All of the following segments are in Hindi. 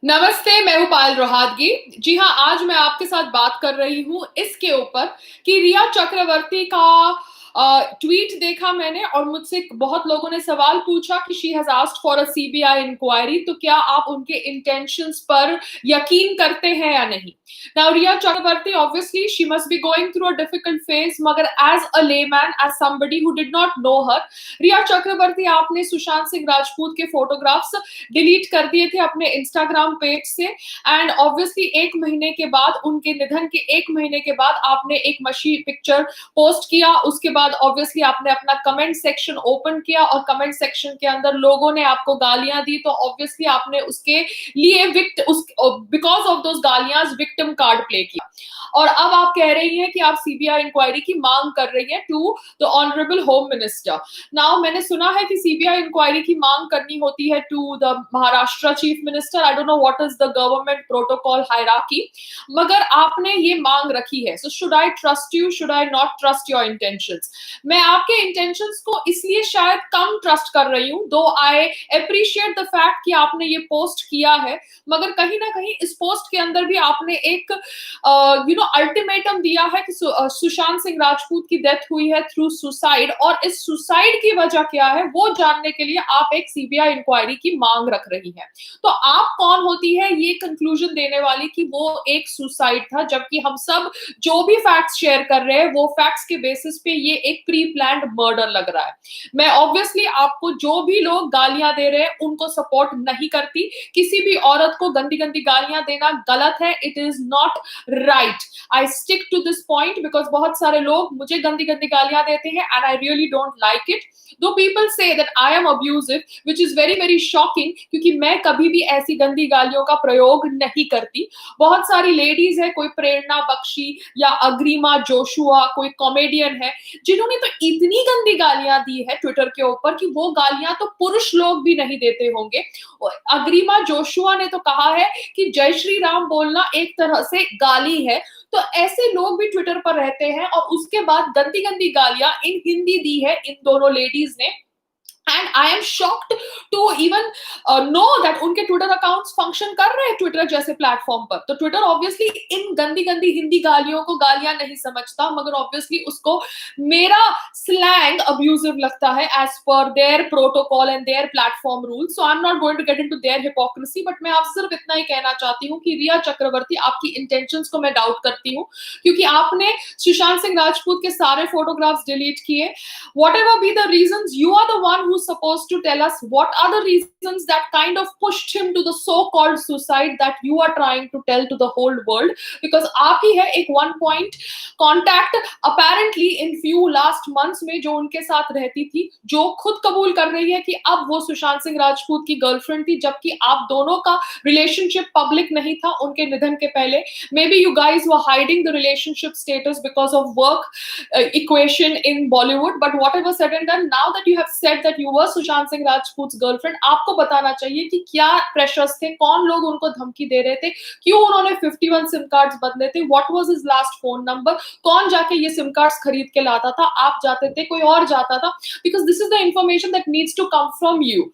नमस्ते, मैं हूँ पायल रोहातगी। जी हाँ, आज मैं आपके साथ बात कर रही हूँ इसके ऊपर कि रिया चक्रवर्ती का ट्वीट देखा मैंने और मुझसे बहुत लोगों ने सवाल पूछा कि she has asked for a CBI inquiry, तो क्या आप उनके इंटेंशंस पर यकीन करते हैं या नहीं। Now Rhea Chakraborty, obviously she must be going through a difficult phase, मगर as a layman, as somebody who did not know her, Rhea Chakraborty आपने सुशांत सिंह राजपूत के फोटोग्राफ्स डिलीट कर दिए थे अपने इंस्टाग्राम पेज से। एंड ऑब्वियसली एक महीने के बाद, उनके निधन के एक महीने के बाद, आपने एक मशी पिक्चर पोस्ट किया। उसके बाद ऑब्वियसली आपने अपना कमेंट सेक्शन ओपन किया और कमेंट सेक्शन के अंदर लोगों ने आपको गालियां दी, तो ऑब्वियसली आपने उसके लिए बिकॉज ऑफ दोस गालियां विक्टिम कार्ड प्ले किया। और अब आप कह रही हैं कि आप सीबीआई इंक्वायरी की मांग कर रही हैं to the honourable home minister. Now मैंने सुना है कि सीबीआई इंक्वायरी की मांग करनी होती है to the Maharashtra chief minister. I don't know what is the government protocol hierarchy, मगर आपने ये मांग रखी है। So should I trust you, should I not trust your intentions? मैं आपके इंटेंशंस को इसलिए शायद कम ट्रस्ट कर रही हूँ, दो आई अप्रिशिएट द फैक्ट कि आपने ये पोस्ट किया है, मगर कहीं ना कहीं इस पोस्ट के अंदर भी आपने एक अल्टीमेटम दिया है कि सुशांत सिंह राजपूत की डेथ हुई है थ्रू सुसाइड, और इस सुसाइड की वजह क्या है वो जानने के लिए आप एक सीबीआई इंक्वायरी की मांग रख रही हैं। तो आप कौन होती है ये कंक्लूजन देने वाली कि वो एक सुसाइड था, जबकि हम सब जो भी फैक्ट्स शेयर कर रहे हैं वो फैक्ट्स के बेसिस पे ये एक प्री प्लान्ड मर्डर लग रहा है। मैं ऑब्वियसली आपको, जो भी लोग गालियां दे रहे हैं उनको सपोर्ट नहीं करती। किसी भी औरत को गंदी गंदी गालियां देना गलत है, it is not right. I stick to this point because बहुत सारे लोग मुझे गंदी गंदी गालियां देते हैं and I really don't like it. Though people say that I am abusive, which is very very shocking, क्योंकि मैं कभी भी ऐसी गंदी गालियों का प्रयोग नहीं करती। बहुत सारी लेडीज है, कोई प्रेरणा बख्शी या अग्रिमा जोशुआ, कोई कॉमेडियन है, जिन्होंने तो इतनी गंदी गालियां दी है ट्विटर के ऊपर कि वो गालियां तो पुरुष लोग भी नहीं देते होंगे। अग्रिमा जोशुआ ने तो कहा है कि जय श्री राम बोलना एक तरह से गाली है। तो ऐसे लोग भी ट्विटर पर रहते हैं और उसके बाद गंदी गंदी गालियां इन हिंदी दी है इन दोनों लेडीज ने। And I am shocked to even know that उनके ट्विटर अकाउंट्स फंक्शन कर रहे हैं ट्विटर जैसे प्लेटफॉर्म पर। तो ट्विटर ऑब्वियसली इन गंदी गंदी हिंदी गालियों को गालियां नहीं समझता, मगर ऑब्वियसली उसको मेरा स्लैंग अब्यूजिव लगता है as per their protocol and their platform rule. So I am not going to get into their hypocrisy, but मैं आपसे सिर्फ इतना ही कहना चाहती हूँ कि रिया चक्रवर्ती, आपकी इंटेंशंस को मैं डाउट करती हूँ, क्योंकि आपने सुशांत सिंह राजपूत के सारे फोटोग्राफ्स डिलीट किए। Whatever be the reasons, you are the one who's supposed to tell us what are the reasons that kind of pushed him to the so-called suicide that you are trying to tell to the whole world. Because आप ही है एक one point contact apparently in few last months में जो उनके साथ रहती थी, जो खुद कबूल कर रही है कि अब वो सुशांत सिंह राजपूत की गर्लफ्रेंड थी, जबकि आप दोनों का रिलेशनशिप पब्लिक नहीं था उनके निधन के पहले। May be you guys were hiding the relationship status because of work equation in Bollywood, but whatever said and done, now that you have said that you were Sushant Singh Rajput's girlfriend, आपको बताना चाहिए कि क्या प्रेशर्स थे, कौन लोग उनको धमकी दे रहे थे, क्यों उन्होंने 51 सिम कार्ड्स बदले थे, what was his last phone number, कौन जाके ये सिम कार्ड्स खरीद के लाता था, आप जाते थे, कोई और जाता था, because this is the information that needs to come from you.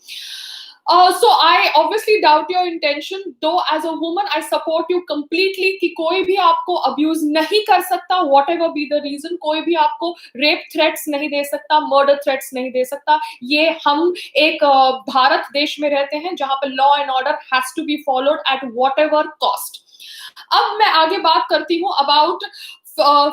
So I obviously doubt your intention, though as a woman I support you completely कि कोई भी आपको abuse नहीं कर सकता, whatever be the reason, कोई भी आपको rape threats नहीं दे सकता, murder threats नहीं दे सकता। ये हम एक भारत देश में रहते हैं जहां पर law and order has to be followed at whatever cost। अब मैं आगे बात करती हूँ about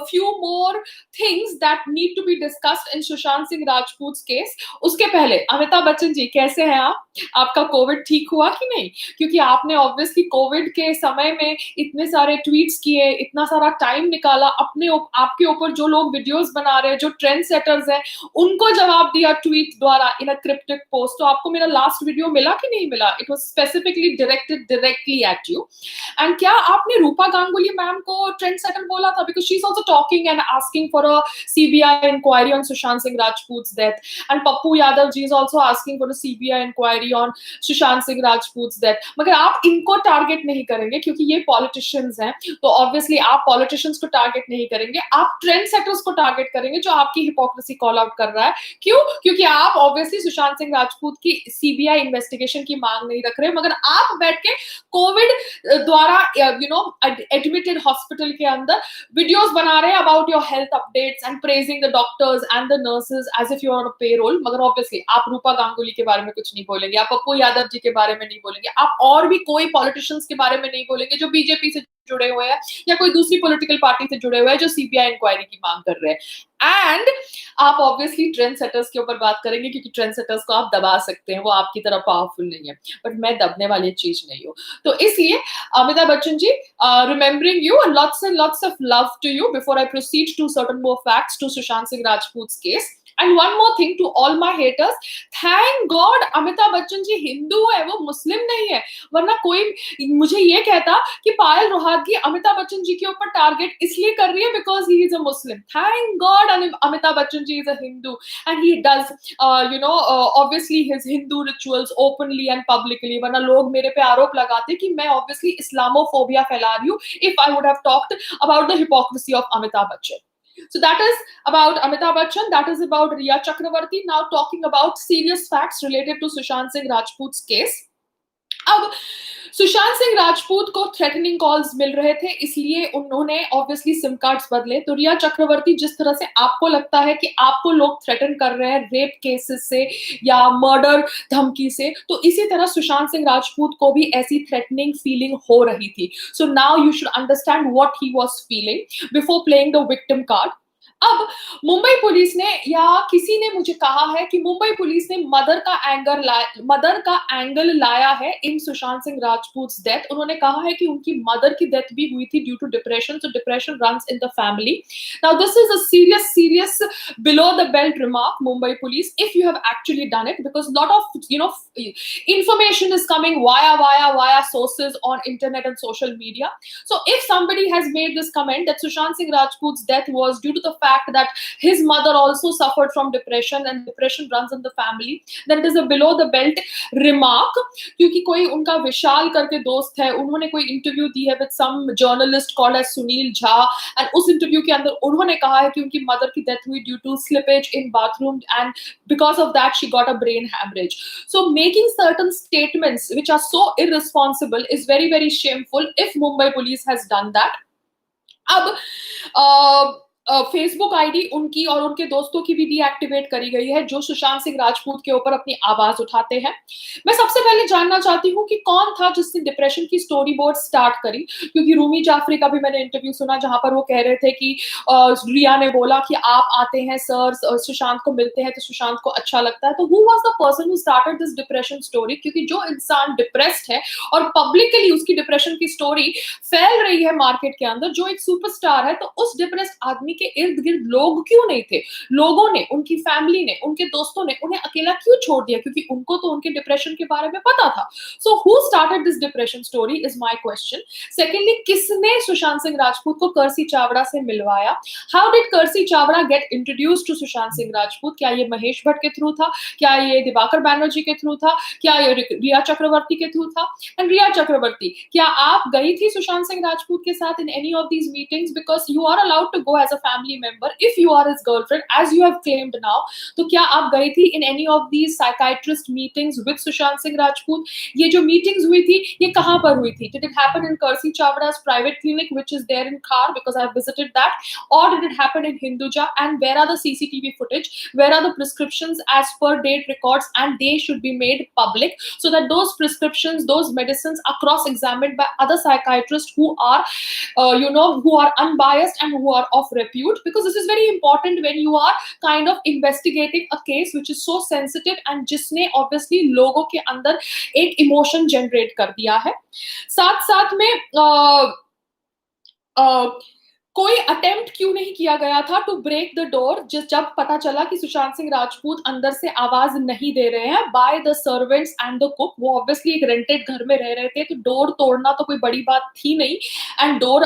few more things that need to be discussed in Sushant Singh Rajput's case। उसके पहले अमिताभ बच्चन जी, कैसे हैं आप? आपका कोविड ठीक हुआ कि नहीं? क्योंकि आपने ऑब्वियसली कोविड के समय में इतने सारे ट्वीट्स किए, इतना सारा टाइम निकाला, अपने आपके ऊपर जो लोग वीडियोस बना रहे हैं, जो ट्रेंड सेटर्स हैं, उनको जवाब दिया ट्वीट द्वारा इन अ क्रिप्टिक पोस्ट। तो आपको मेरा लास्ट वीडियो मिला कि नहीं मिला? It was specifically directly at you. And क्या आपने रूपा गांगुली मैम को ट्रेंड सेटर बोला था? Because she's also talking and asking for a CBI inquiry on Sushant Singh Rajput's death. And Pappu Yadav ji is also asking for a CBI inquiry on Sushant Singh Rajput's death. मगर आप इनको टारगेट नहीं करेंगे क्योंकि ये पॉलिटिशियंस हैं, तो ऑब्वियसली आप पॉलिटिशियंस को टारगेट नहीं करेंगे, आप ट्रेंड सेटर्स को टारगेट करेंगे जो आपकी हिपोक्रेसी कॉल आउट कर रहा है. क्यों? क्योंकि आप ऑब्वियसली सुशांत सिंह राजपूत की सीबीआई इन्वेस्टिगेशन की मांग नहीं रख रहे, मगर आप बैठ के कोविड द्वारा एडमिटेड हॉस्पिटल के अंदर वीडियोस बना रहे हैं about your health updates and praising the doctors and the nurses as if you are on a payroll. मगर ऑब्वियसली आप रूपा गांगुली के बारे में कुछ नहीं बोलेंगे, आप पप्पू यादव जी के बारे में नहीं बोलेंगे, आप और भी कोई पॉलिटिशियंस के बारे में नहीं बोलेंगे जो बीजेपी से जुड़े हुए हैं या कोई दूसरी पॉलिटिकल पार्टी से जुड़े हुए हैं जो सीबीआई इंक्वायरी की मांग कर रहे हैं. एंड आप ऑब्वियसली ट्रेंड सेटर्स के ऊपर बात करेंगे क्योंकि ट्रेंड सेटर्स को आप दबा सकते हैं, वो आपकी तरह पावरफुल नहीं है, बट मैं दबने वाली चीज नहीं हूँ. तो इसलिए Amitabh Bachchan ji, remembering you and lots of love to you before I proceed to certain more facts to Sushant Singh Rajput's case. And one more thing to all my haters, thank God Amitabh Bachchan ji Hindu है, वो मुस्लिम नहीं है, वरना कोई मुझे ये कहता कि पायल रोहतगी अमिताभ बच्चन जी के ऊपर टारगेट इसलिए कर रही है because he is a Muslim. Thank God Amitabh Bachchan ji is a Hindu and he does obviously his Hindu rituals openly and publicly, वरना लोग मेरे पे आरोप लगाते कि मैं ऑब्वियसली इस्लामोफोबिया फैला रही हूँ if I would have talked about the hypocrisy of Amitabh Bachchan. So that is about Amitabh Bachchan, that is about Riya Chakravarti. Now talking about serious facts related to Sushant Singh Rajput's case. अब सुशांत सिंह राजपूत को थ्रेटनिंग कॉल्स मिल रहे थे, इसलिए उन्होंने ऑब्वियसली सिम कार्ड्स बदले. तो रिया चक्रवर्ती, जिस तरह से आपको लगता है कि आपको लोग थ्रेटन कर रहे हैं रेप केसेस से या मर्डर धमकी से, तो इसी तरह सुशांत सिंह राजपूत को भी ऐसी थ्रेटनिंग फीलिंग हो रही थी. So now you should understand what he was feeling before playing the victim card. अब मुंबई पुलिस ने या किसी ने मुझे कहा है कि मुंबई पुलिस ने मदर का एंगल लाया है इन सुशांत सिंह राजपूत डेथ. उन्होंने कहा है कि उनकी मदर की डेथ भी हुई थी due to depression, so depression runs in the family. Now this is a serious below the belt remark, Mumbai police, if you have actually done it, because lot of information is coming via sources on internet and social media. So if somebody has made this comment that Sushant Singh Rajput's death was due to the fact that his mother also suffered from depression and depression runs in the family, then it is a below the belt remark. क्योंकि कोई उनका विशाल करके दोस्त है, उन्होंने कोई इंटरव्यू दी है with some journalist called as Sunil Jha, and उस इंटरव्यू के अंदर उन्होंने कहा है कि उनकी मदर की डेथ हुई due to slippage in bathroom and because of that she got a brain hemorrhage. So making certain statements which are so irresponsible is very shameful if Mumbai police has done that. अब फेसबुक आईडी उनकी और उनके दोस्तों की भी डीएक्टिवेट करी गई है जो सुशांत सिंह राजपूत के ऊपर अपनी आवाज उठाते हैं. मैं सबसे पहले जानना चाहती हूँ कि कौन था जिसने डिप्रेशन की स्टोरी बोर्ड स्टार्ट करी, क्योंकि रूमी जाफरी का भी मैंने इंटरव्यू सुना जहां पर वो कह रहे थे कि रिया ने बोला कि आप आते हैं सर, सुशांत को मिलते हैं तो सुशांत को अच्छा लगता है. तो who was the person who started this depression story? क्योंकि जो इंसान डिप्रेस्ड है और पब्लिकली उसकी डिप्रेशन की स्टोरी फैल रही है मार्केट के अंदर, जो एक सुपरस्टार है, तो उस डिप्रेस्ड आदमी के इर्द गिर्द लोग क्यों नहीं थे? लोगों ने, उनकी फैमिली ने, उनके दोस्तों ने उन्हें अकेला क्यों छोड़ दिया? क्योंकि उनको तो उनके डिप्रेशन के बारे में पता था. So who started this depression story is my question. Secondly, किसने सुशांत सिंह राजपूत को कर्सी चावड़ा से मिलवाया? How did Kersi Chavda get introduced to Sushant Singh Rajput? क्या ये महेश भट्ट के थ्रू था? क्या ये दिवाकर बैनर्जी के थ्रू था? क्या ये रिया चक्रवर्ती के थ्रू था? एंड रिया चक्रवर्ती, क्या आप गई थी सुशांत सिंह राजपूत के साथ in any of these meetings? Because you are allowed to go as a family member if you are his girlfriend as you have claimed now. तो क्या आप गई थी in any of these psychiatrist meetings with Sushant Singh Rajput? ये जो meetings हुई थी ये कहाँ पर हुई थी? Did it happen in Karsi Chavda's private clinic which is there in Khar, because I have visited that, or did it happen in Hinduja? And where are the CCTV footage? Where are the prescriptions as per date records? And they should be made public so that those prescriptions, those medicines are cross-examined by other psychiatrists who are who are unbiased and who are of repute, because this is very important when you are kind of investigating a case which is so sensitive and जिसने obviously लोगों के अंदर एक emotion generate कर दिया है. साथ साथ में कोई अटेम्प्ट क्यों नहीं किया गया था टू ब्रेक द डोर जब पता चला कि सुशांत सिंह राजपूत अंदर से आवाज नहीं दे रहे हैं by the servants and the cook. वो ऑब्वियसली एक रेंटेड घर में रह रहे थे, तो डोर तोड़ना तो कोई बड़ी बात थी नहीं। एंड डोर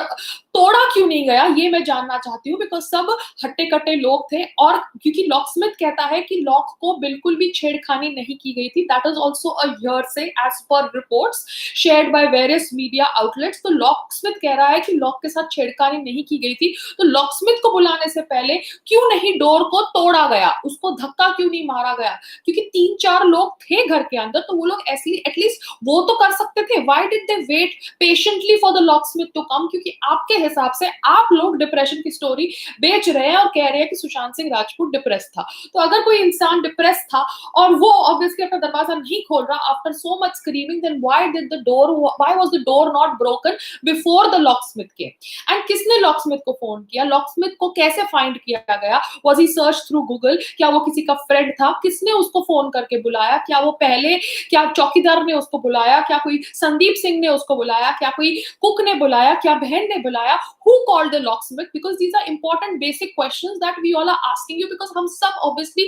तोड़ा क्यों नहीं गया ये मैं जानना चाहती हूँ, बिकॉज सब हट्टे कट्टे लोग थे। और क्योंकि लॉकस्मिथ कहता है कि लॉक को बिल्कुल भी छेड़खानी नहीं की गई थी, that is also a hearsay as per reports shared by various media outlets. तो लॉकस्मिथ कह रहा है कि लॉक के साथ छेड़खानी नहीं की गई थी, तो लॉकस्मिथ को बुलाने से पहले क्यों नहीं डोर को तोड़ा गया, उसको धक्का क्यों नहीं मारा गया? क्योंकि 3-4 लोग थे घर के अंदर, तो वो लोग एटलीस्ट वो तो कर सकते थे। Why did they wait patiently for the locksmith to come? क्योंकि आपके हिसाब से आप लोग डिप्रेशन की स्टोरी बेच रहे हैं और कह रहे हैं कि सुशांत सिंह राजपूत डिप्रेस था। तो अगर कोई इंसान डिप्रेस था और वो ऑब्वियसली अपना दरवाजा नहीं खोल रहा after so much screaming, then why was the door not broken before the locksmith के? एंड किसने लॉकस्मिथ को फोन किया? लॉकस्मिथ को कैसे फाइंड किया गया? Was he search through Google? क्या वो किसी का फ्रेंड था? किसने उसको फोन करके बुलाया? क्या चौकीदार ने उसको बुलाया? क्या कोई संदीप सिंह ने उसको बुलाया? क्या कोई कुक ने बुलाया? क्या बहन ने बुलाया? Who called the locksmith? Because these are important basic questions that we all are asking you, because हम सब obviously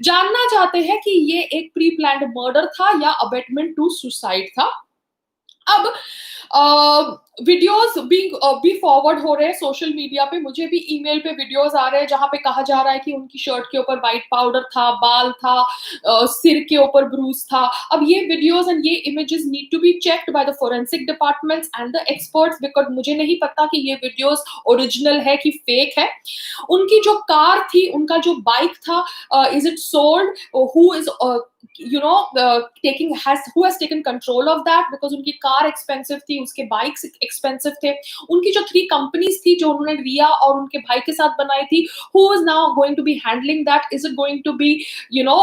जानना चाहते हैं कि ये एक प्री प्लान्ड मर्डर था या अबेटमेंट टू सुसाइड था। अब वीडियोस भी फॉरवर्ड हो रहे हैं सोशल मीडिया पे, मुझे भी ईमेल पे वीडियोस आ रहे हैं जहां पे कहा जा रहा है कि उनकी शर्ट के ऊपर व्हाइट पाउडर था, बाल था, सिर के ऊपर ब्रूस था। अब ये वीडियोस एंड ये images need to be checked by the forensic departments and the experts, because मुझे नहीं पता कि ये वीडियोस ओरिजिनल है कि फेक है। उनकी जो कार थी, उनका जो बाइक था, is it sold? Who is who has taken control of that? because उनकी कार एक्सपेंसिव थी, उसके बाइक्स एक्सपेंसिव थे। उनकी जो 3 कंपनीज थी जो उन्होंने रिया और उनके भाई के साथ बनाई थी, who is now going to be handling that? is it going to be you know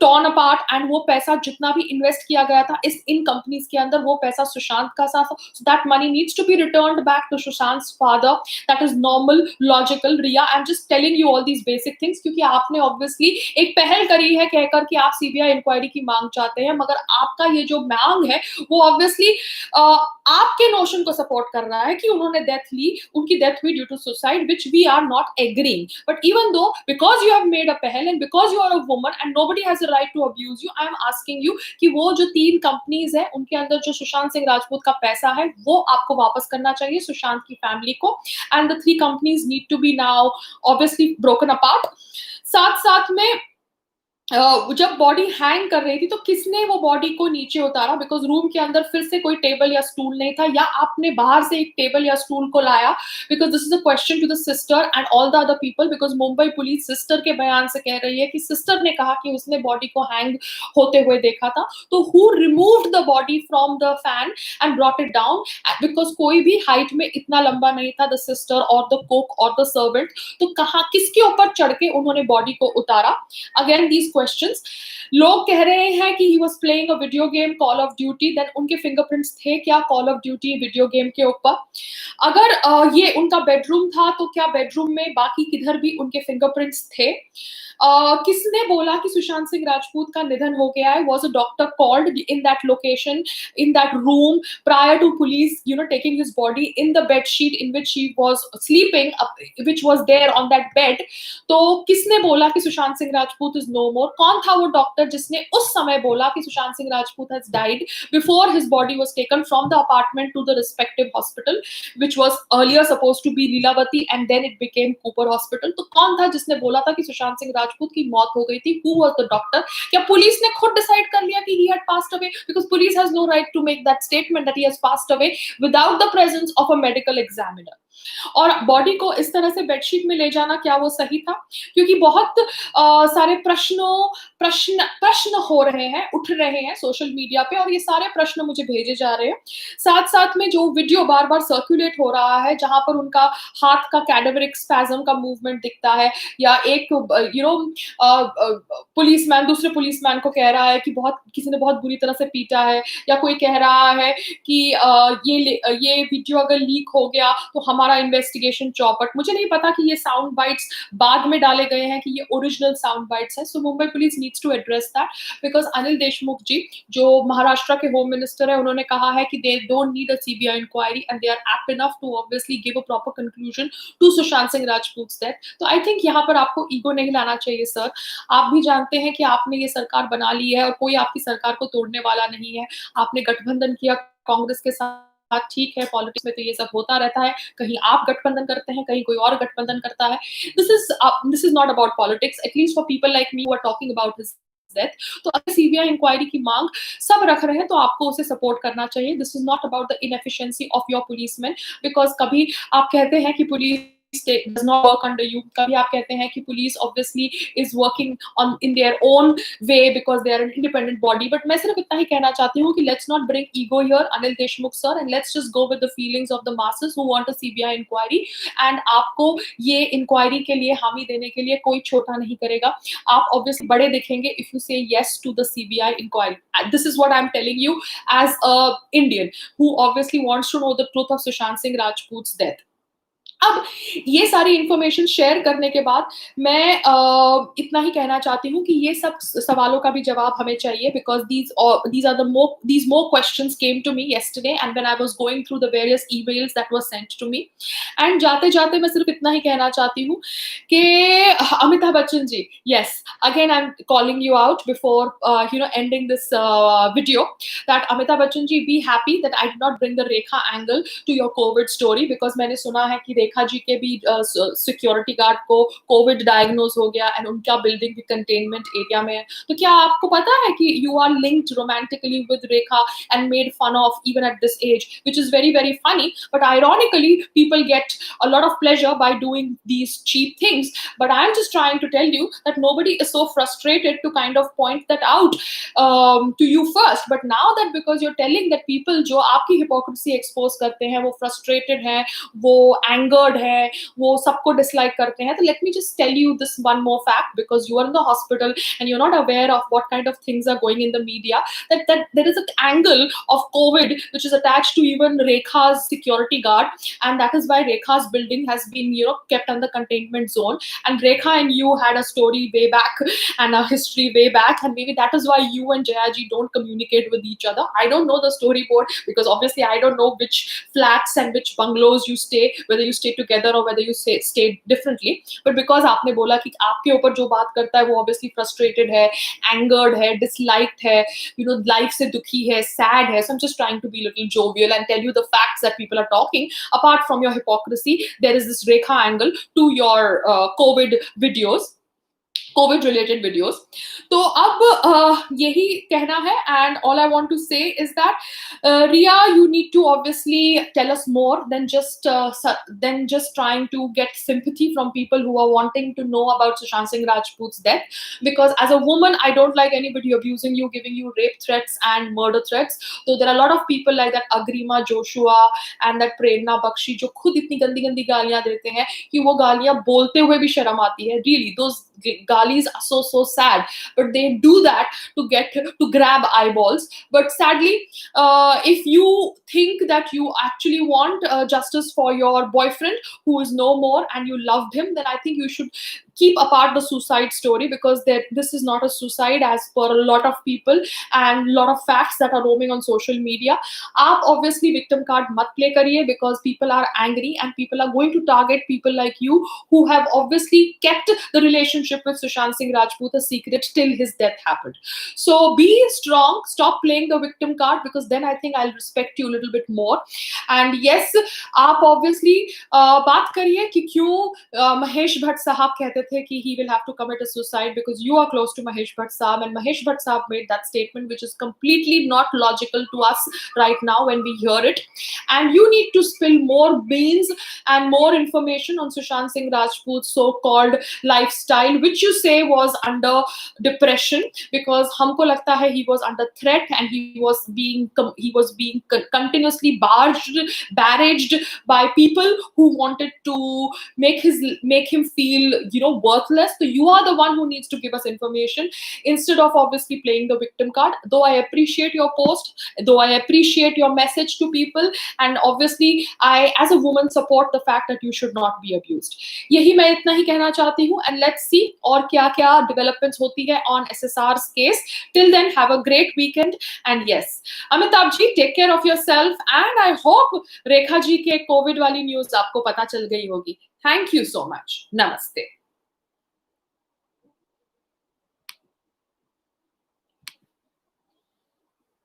torn apart? and वो पैसा जितना भी इन्वेस्ट किया गया था इन कंपनीज के अंदर, वो पैसा सुशांत का था, so that money needs to be returned back to Sushant's father. that is normal, logical. Riya, I'm just telling you all these basic things क्योंकि आपने obviously एक पहल करी है कहकर कि आप सीबीआई इंक्वायरी की मांग चाहते हैं, मगर आपका ये जो मांग है वो obviously आपके नोशन को सपोर्ट कर रहा है कि उन्होंने उनकी डेथ हुई due to suicide, which we are not agreeing. but even though because you have made a पहल and because you are a woman and nobody has a right to abuse you, I am asking you कि वो जो 3 कंपनीज है उनके अंदर जो सुशांत सिंह राजपूत का पैसा है वो आपको वापस करना चाहिए सुशांत की फैमिली को। and the 3 companies need to be now obviously broken apart. साथ साथ में जब बॉडी हैंग कर रही थी तो किसने वो बॉडी को नीचे उतारा? बिकॉज रूम के अंदर फिर से कोई टेबल या स्टूल नहीं था, या आपने बाहर से एक टेबल या स्टूल को लाया? Because this is a question to the sister and all the other people, because Mumbai police sister के बयान से कह रही है कि सिस्टर ने कहा कि उसने बॉडी को हैंग होते हुए देखा था। तो who removed the body from the fan and brought it down? Because कोई भी हाइट में इतना लंबा नहीं था, द सिस्टर और द कुक और द सर्वेंट। तो कहा किसके ऊपर चढ़ के उन्होंने बॉडी को उतारा? Again these questions. लोग कह रहे हैं कि he was playing a video game call of duty, then उनके फिंगरप्रिंट्स थे क्या call of duty video game के ऊपर? अगर ये उनका बेडरूम था तो क्या बेडरूम में बाकी किधर भी उनके फिंगरप्रिंट्स थे? किसने बोला कि सुशांत सिंह राजपूत का निधन हो गया है? was a doctor called in that location, in that room, prior to police taking his body in the bed sheet in which he was sleeping, which was there on that bed? तो किसने बोला कि Sushant Singh Rajput is no more? कौन था वो डॉक्टर जिसने उस समय बोला कि Sushant Singh Rajput has died before his body was taken from the apartment to the respective hospital, which was earlier supposed to be Lilavati and then it became Cooper Hospital? तो कौन था जिसने बोला था कि सुशांत सिंह राजपूत की मौत हो गई थी? Who was the doctor? क्या पुलिस ने खुद डिसाइड कर लिया कि he had passed away? Because police has no right to make that statement that he has passed away without the presence of a medical examiner. और बॉडी को इस तरह से बेडशीट में ले जाना क्या वो सही था? क्योंकि बहुत सारे प्रश्न हो रहे हैं, उठ रहे हैं सोशल मीडिया पे, और ये सारे प्रश्न मुझे भेजे जा रहे हैं। साथ साथ में जो वीडियो बार बार सर्कुलेट हो रहा है जहां पर उनका हाथ का कैडेवरिक स्पैज्म का मूवमेंट दिखता है, या एक पुलिसमैन दूसरे पुलिसमैन को कह रहा है कि किसी ने बहुत बुरी तरह से पीटा है, या कोई कह रहा है कि ये वीडियो अगर लीक हो गया तो हमारे हमारा इन्वेस्टिगेशन चौपट। मुझे नहीं पता कि ये साउंड बाइट्स बाद में डाले गए हैं कि ये ओरिजिनल साउंड बाइट्स हैं। So Mumbai police needs to address that, because Anil Deshmukh ji, जो महाराष्ट्र के होम मिनिस्टर हैं, उन्होंने कहा है कि they don't need a CBI inquiry and they are apt enough to obviously give a proper conclusion to Sushant Singh Rajput death. तो आई थिंक यहाँ पर आपको ईगो नहीं लाना चाहिए सर। आप भी जानते हैं कि आपने ये सरकार बना ली है और कोई आपकी सरकार को तोड़ने वाला नहीं है। आपने गठबंधन किया कांग्रेस के साथ, ठीक है, पॉलिटिक्स में तो ये सब होता रहता है। कहीं आप गठबंधन करते हैं, कहीं कोई और गठबंधन करता है। This is not about politics, at least for people like me who are talking about his death. तो अगर सीबीआई इंक्वायरी की मांग सब रख रहे हैं तो आपको उसे सपोर्ट करना चाहिए। This is not about the inefficiency of your policeman, because कभी आप कहते हैं कि police state does not work under you, कभी आप कहते हैं कि police obviously is working on in their own way because they are an independent body, but मैं सिर्फ इतना ही कहना चाहती हूँ कि let's not bring ego here, Anil Deshmukh sir, and let's just go with the feelings of the masses who want a CBI inquiry, and आपको ये inquiry के लिए हामी देने के लिए कोई छोटा नहीं करेगा। आप obviously बड़े दिखेंगे if you say yes to the CBI inquiry. And this is what I'm telling you as a Indian who obviously wants to know the truth of Sushant Singh Rajput's death. अब ये सारी इंफॉर्मेशन शेयर करने के बाद मैं इतना ही कहना चाहती हूँ कि ये सब सवालों का भी जवाब हमें चाहिए, because these more questions came to me yesterday and when I was going through the various emails that were sent to me, and जाते जाते मैं सिर्फ इतना ही कहना चाहती हूँ कि अमिताभ बच्चन जी, yes, again I'm calling you out before ending this video, that Amitabh Bachchan ji, be happy that I did not bring the Rekha angle to your COVID story, because मैंने सुना है कि रेखा जी के भी सिक्योरिटी गार्ड को कोविड डायग्नोज हो गया एंड उनका बिल्डिंग भी कंटेनमेंट एरिया में है। तो क्या आपको पता है कि you are linked romantically with Rekha and made fun of even at this age, which is very very funny, but ironically people get a lot of pleasure by doing these cheap things. But I'm just trying to tell you that nobody is so frustrated to kind of point that out to you first. But now that because you're telling that people जो आपकी hypocrisy expose करते हैं वो frustrated हैं, वो angered है, वो सबको dislike करते हैं, तो let me just tell you this one more fact, because you are in the hospital and you're not aware of what kind of things are going in the media, that there is an angle of COVID which is attached to even Rekha's security guard, and that is why Rekha's building has been kept under containment zone, and Rekha and you had a story way back and a history way back, and maybe that is why you and Jayaji don't communicate with each other. I don't know the storyboard because obviously I don't know which flats and which bungalows you stay, whether you stay together or whether you stay differently, but because आपने बोला कि आपके ऊपर जो बात करता है वो obviously frustrated है, angered है, disliked है, life से दुखी है, sad है, so I'm just trying to be a little jovial and tell you the facts that people are talking. Apart from your hypocrisy, there is this Rekha angle to your COVID videos, COVID related videos. तो अब यही कहना है, and all I want to say is that Rhea, you need to obviously tell us more than just trying to get sympathy from people who are wanting to know about Sushant Singh राजपूत's death, because as a woman I don't like anybody abusing you, giving you rape threats and murder threats. So there are a lot of people like that Agrima Joshua and that Prerna Bakshi जो खुद इतनी गंदी गंदी गालियां देते हैं कि वो गालियां बोलते हुए भी शर्म आती है। Really, those galis are so sad, but they do that to grab eyeballs. But sadly, if you think that you actually want justice for your boyfriend who is no more and you loved him, then I think you should keep apart the suicide story, because this is not a suicide as per a lot of people and lot of facts that are roaming on social media. आप obviously victim card मत play करिए, because people are angry and people are going to target people like you who have obviously kept the relationship with Sushant Singh Rajput a secret till his death happened. So be strong, stop playing the victim card, because then I think I'll respect you a little bit more. And yes, आप obviously बात करिए कि क्यों महेश भट्ट साहब कहते थे कि he will have to commit a suicide, because you are close to Mahesh Bhatt Saab, and Mahesh Bhatt Saab made that statement which is completely not logical to us right now when we hear it. And you need to spill more beans and more information on Sushant Singh Rajput's so-called lifestyle, which you say was under depression, because हमको लगता है he was under threat and he was being continuously barraged by people who wanted to make him feel worthless. So you are the one who needs to give us information instead of obviously playing the victim card. Though I appreciate your post, though I appreciate your message to people, and obviously I as a woman support the fact that you should not be abused. यही मैं इतना ही कहना चाहती हूँ, and let's see और क्या क्या developments होती है on SSR's case. Till then, have a great weekend, and yes, Amitabh ji, take care of yourself, and I hope Rekha ji के कोविड वाली न्यूज आपको पता चल गई होगी. Thank you so much. Namaste.